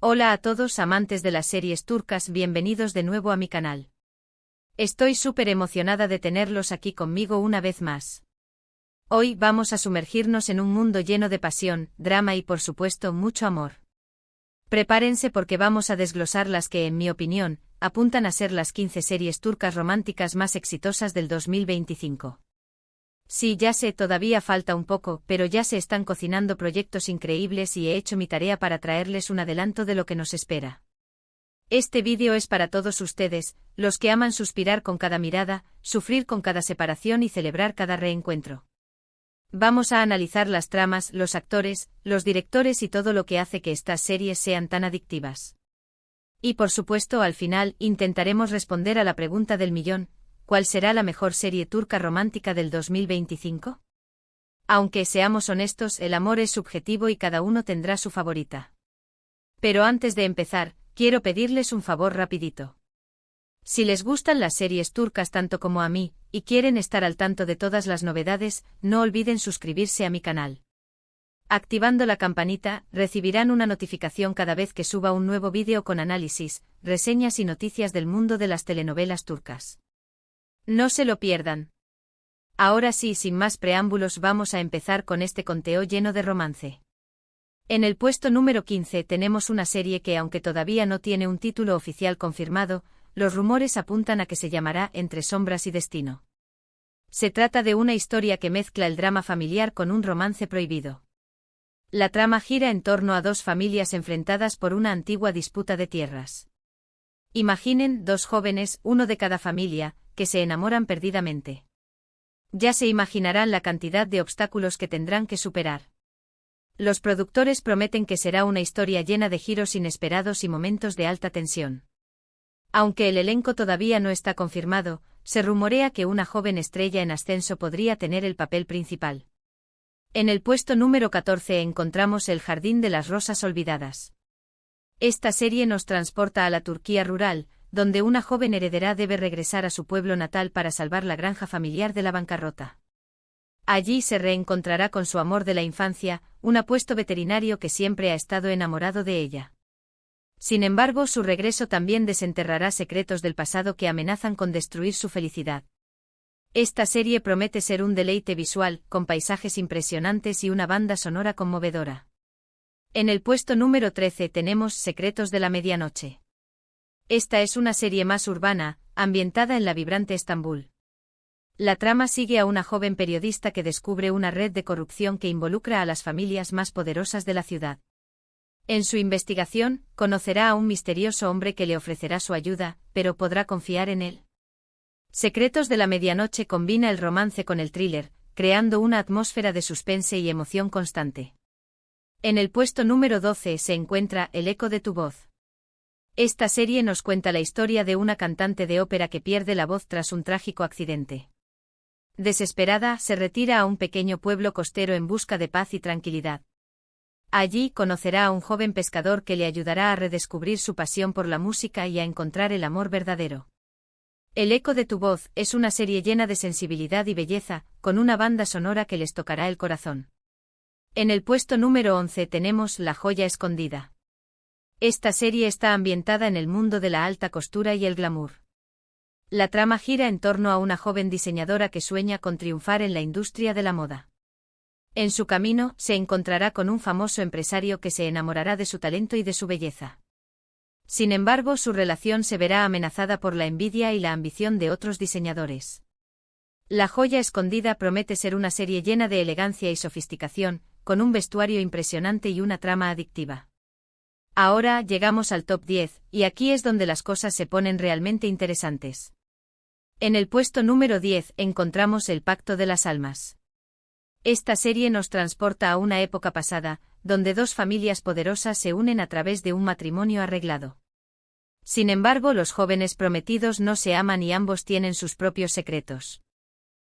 Hola a todos amantes de las series turcas, bienvenidos de nuevo a mi canal. Estoy súper emocionada de tenerlos aquí conmigo una vez más. Hoy vamos a sumergirnos en un mundo lleno de pasión, drama y por supuesto mucho amor. Prepárense porque vamos a desglosar las que, en mi opinión, apuntan a ser las 15 series turcas románticas más exitosas del 2025. Sí, ya sé, todavía falta un poco, pero ya se están cocinando proyectos increíbles y he hecho mi tarea para traerles un adelanto de lo que nos espera. Este vídeo es para todos ustedes, los que aman suspirar con cada mirada, sufrir con cada separación y celebrar cada reencuentro. Vamos a analizar las tramas, los actores, los directores y todo lo que hace que estas series sean tan adictivas. Y por supuesto, al final, intentaremos responder a la pregunta del millón: ¿cuál será la mejor serie turca romántica del 2025? Aunque seamos honestos, el amor es subjetivo y cada uno tendrá su favorita. Pero antes de empezar, quiero pedirles un favor rapidito. Si les gustan las series turcas tanto como a mí, y quieren estar al tanto de todas las novedades, no olviden suscribirse a mi canal. Activando la campanita, recibirán una notificación cada vez que suba un nuevo vídeo con análisis, reseñas y noticias del mundo de las telenovelas turcas. No se lo pierdan. Ahora sí, sin más preámbulos, vamos a empezar con este conteo lleno de romance. En el puesto número 15 tenemos una serie que, aunque todavía no tiene un título oficial confirmado, los rumores apuntan a que se llamará Entre sombras y destino. Se trata de una historia que mezcla el drama familiar con un romance prohibido. La trama gira en torno a dos familias enfrentadas por una antigua disputa de tierras. Imaginen dos jóvenes, uno de cada familia, que se enamoran perdidamente. Ya se imaginarán la cantidad de obstáculos que tendrán que superar. Los productores prometen que será una historia llena de giros inesperados y momentos de alta tensión. Aunque el elenco todavía no está confirmado, se rumorea que una joven estrella en ascenso podría tener el papel principal. En el puesto número 14 encontramos El jardín de las rosas olvidadas. Esta serie nos transporta a la Turquía rural, donde una joven heredera debe regresar a su pueblo natal para salvar la granja familiar de la bancarrota. Allí se reencontrará con su amor de la infancia, un apuesto veterinario que siempre ha estado enamorado de ella. Sin embargo, su regreso también desenterrará secretos del pasado que amenazan con destruir su felicidad. Esta serie promete ser un deleite visual, con paisajes impresionantes y una banda sonora conmovedora. En el puesto número 13 tenemos Secretos de la medianoche. Esta es una serie más urbana, ambientada en la vibrante Estambul. La trama sigue a una joven periodista que descubre una red de corrupción que involucra a las familias más poderosas de la ciudad. En su investigación, conocerá a un misterioso hombre que le ofrecerá su ayuda, pero ¿podrá confiar en él? Secretos de la medianoche combina el romance con el thriller, creando una atmósfera de suspense y emoción constante. En el puesto número 12 se encuentra El eco de tu voz. Esta serie nos cuenta la historia de una cantante de ópera que pierde la voz tras un trágico accidente. Desesperada, se retira a un pequeño pueblo costero en busca de paz y tranquilidad. Allí conocerá a un joven pescador que le ayudará a redescubrir su pasión por la música y a encontrar el amor verdadero. El eco de tu voz es una serie llena de sensibilidad y belleza, con una banda sonora que les tocará el corazón. En el puesto número 11 tenemos La joya escondida. Esta serie está ambientada en el mundo de la alta costura y el glamour. La trama gira en torno a una joven diseñadora que sueña con triunfar en la industria de la moda. En su camino, se encontrará con un famoso empresario que se enamorará de su talento y de su belleza. Sin embargo, su relación se verá amenazada por la envidia y la ambición de otros diseñadores. La joya escondida promete ser una serie llena de elegancia y sofisticación, con un vestuario impresionante y una trama adictiva. Ahora llegamos al top 10, y aquí es donde las cosas se ponen realmente interesantes. En el puesto número 10 encontramos El pacto de las almas. Esta serie nos transporta a una época pasada, donde dos familias poderosas se unen a través de un matrimonio arreglado. Sin embargo, los jóvenes prometidos no se aman y ambos tienen sus propios secretos.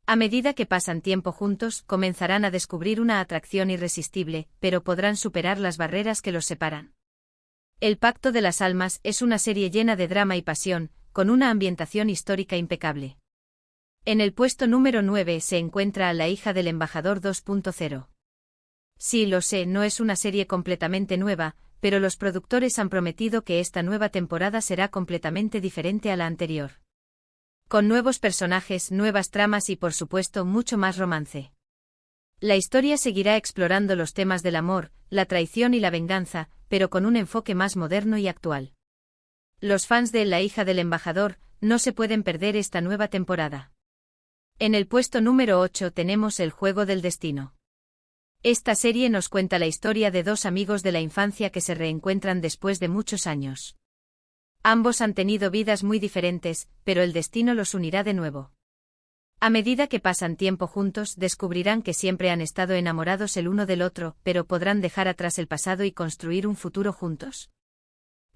A medida que pasan tiempo juntos, comenzarán a descubrir una atracción irresistible, pero podrán superar las barreras que los separan. El pacto de las almas es una serie llena de drama y pasión, con una ambientación histórica impecable. En el puesto número 9 se encuentra La hija del embajador 2.0. Sí, lo sé, no es una serie completamente nueva, pero los productores han prometido que esta nueva temporada será completamente diferente a la anterior. Con nuevos personajes, nuevas tramas y por supuesto mucho más romance. La historia seguirá explorando los temas del amor, la traición y la venganza, pero con un enfoque más moderno y actual. Los fans de La hija del embajador no se pueden perder esta nueva temporada. En el puesto número 8 tenemos El juego del destino. Esta serie nos cuenta la historia de dos amigos de la infancia que se reencuentran después de muchos años. Ambos han tenido vidas muy diferentes, pero el destino los unirá de nuevo. A medida que pasan tiempo juntos, descubrirán que siempre han estado enamorados el uno del otro, pero podrán dejar atrás el pasado y construir un futuro juntos.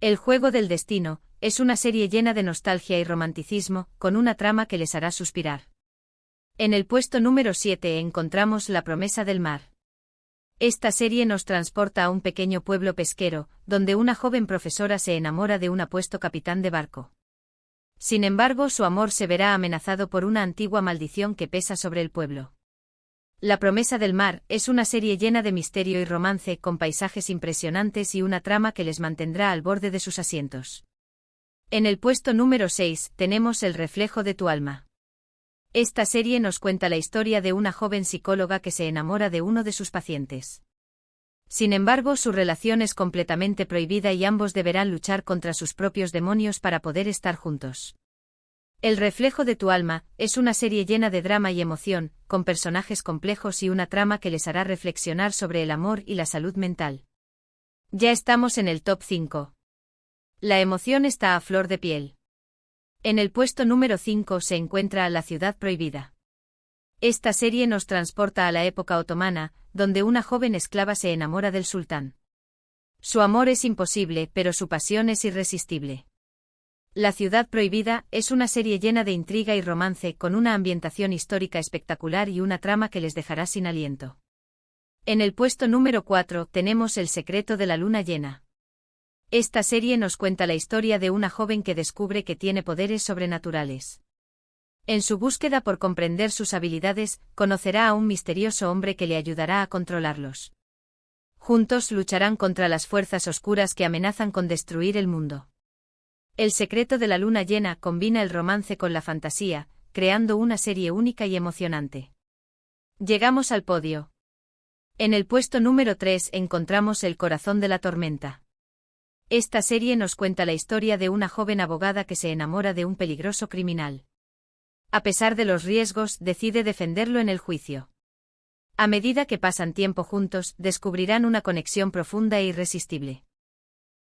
El juego del destino es una serie llena de nostalgia y romanticismo, con una trama que les hará suspirar. En el puesto número 7 encontramos La promesa del mar. Esta serie nos transporta a un pequeño pueblo pesquero, donde una joven profesora se enamora de un apuesto capitán de barco. Sin embargo, su amor se verá amenazado por una antigua maldición que pesa sobre el pueblo. La promesa del mar es una serie llena de misterio y romance, con paisajes impresionantes y una trama que les mantendrá al borde de sus asientos. En el puesto número 6 tenemos El reflejo de tu alma. Esta serie nos cuenta la historia de una joven psicóloga que se enamora de uno de sus pacientes. Sin embargo, su relación es completamente prohibida y ambos deberán luchar contra sus propios demonios para poder estar juntos. El reflejo de tu alma es una serie llena de drama y emoción, con personajes complejos y una trama que les hará reflexionar sobre el amor y la salud mental. Ya estamos en el top 5. La emoción está a flor de piel. En el puesto número 5 se encuentra La ciudad prohibida. Esta serie nos transporta a la época otomana, donde una joven esclava se enamora del sultán. Su amor es imposible, pero su pasión es irresistible. La ciudad prohibida es una serie llena de intriga y romance, con una ambientación histórica espectacular y una trama que les dejará sin aliento. En el puesto número 4 tenemos El secreto de la luna llena. Esta serie nos cuenta la historia de una joven que descubre que tiene poderes sobrenaturales. En su búsqueda por comprender sus habilidades, conocerá a un misterioso hombre que le ayudará a controlarlos. Juntos lucharán contra las fuerzas oscuras que amenazan con destruir el mundo. El secreto de la luna llena combina el romance con la fantasía, creando una serie única y emocionante. Llegamos al podio. En el puesto número 3 encontramos El corazón de la tormenta. Esta serie nos cuenta la historia de una joven abogada que se enamora de un peligroso criminal. A pesar de los riesgos, decide defenderlo en el juicio. A medida que pasan tiempo juntos, descubrirán una conexión profunda e irresistible.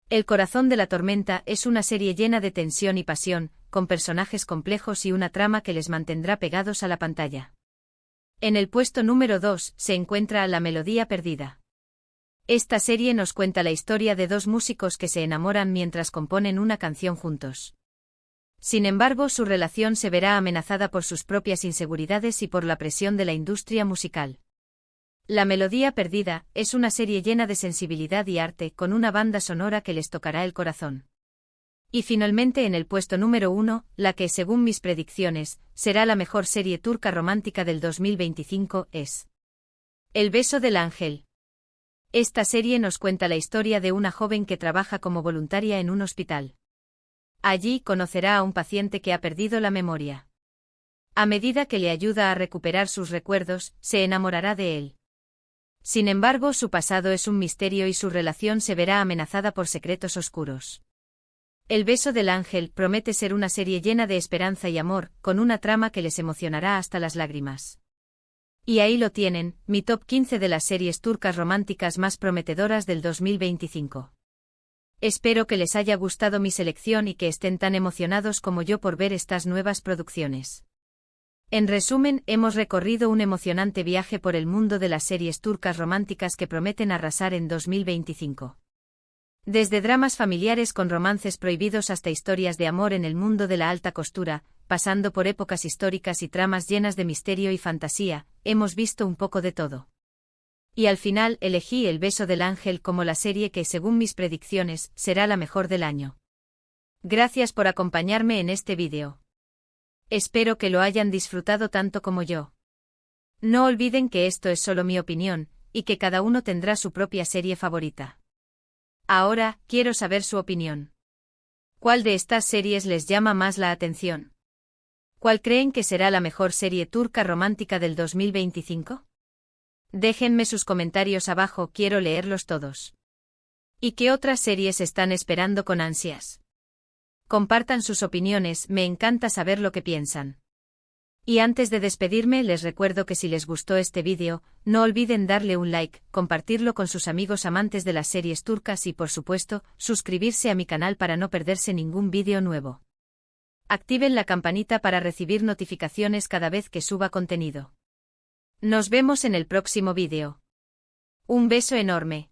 El corazón de la tormenta es una serie llena de tensión y pasión, con personajes complejos y una trama que les mantendrá pegados a la pantalla. En el puesto número 2 se encuentra La melodía perdida. Esta serie nos cuenta la historia de dos músicos que se enamoran mientras componen una canción juntos. Sin embargo, su relación se verá amenazada por sus propias inseguridades y por la presión de la industria musical. La melodía perdida es una serie llena de sensibilidad y arte, con una banda sonora que les tocará el corazón. Y finalmente en el puesto número 1, la que, según mis predicciones, será la mejor serie turca romántica del 2025 es El beso del ángel. Esta serie nos cuenta la historia de una joven que trabaja como voluntaria en un hospital. Allí conocerá a un paciente que ha perdido la memoria. A medida que le ayuda a recuperar sus recuerdos, se enamorará de él. Sin embargo, su pasado es un misterio y su relación se verá amenazada por secretos oscuros. El beso del ángel promete ser una serie llena de esperanza y amor, con una trama que les emocionará hasta las lágrimas. Y ahí lo tienen, mi top 15 de las series turcas románticas más prometedoras del 2025. Espero que les haya gustado mi selección y que estén tan emocionados como yo por ver estas nuevas producciones. En resumen, hemos recorrido un emocionante viaje por el mundo de las series turcas románticas que prometen arrasar en 2025. Desde dramas familiares con romances prohibidos hasta historias de amor en el mundo de la alta costura, pasando por épocas históricas y tramas llenas de misterio y fantasía, hemos visto un poco de todo. Y al final elegí El beso del ángel como la serie que, según mis predicciones, será la mejor del año. Gracias por acompañarme en este vídeo. Espero que lo hayan disfrutado tanto como yo. No olviden que esto es solo mi opinión, y que cada uno tendrá su propia serie favorita. Ahora, quiero saber su opinión. ¿Cuál de estas series les llama más la atención? ¿Cuál creen que será la mejor serie turca romántica del 2025? Déjenme sus comentarios abajo, quiero leerlos todos. ¿Y qué otras series están esperando con ansias? Compartan sus opiniones, me encanta saber lo que piensan. Y antes de despedirme les recuerdo que si les gustó este vídeo, no olviden darle un like, compartirlo con sus amigos amantes de las series turcas y por supuesto, suscribirse a mi canal para no perderse ningún vídeo nuevo. Activen la campanita para recibir notificaciones cada vez que suba contenido. Nos vemos en el próximo vídeo. Un beso enorme.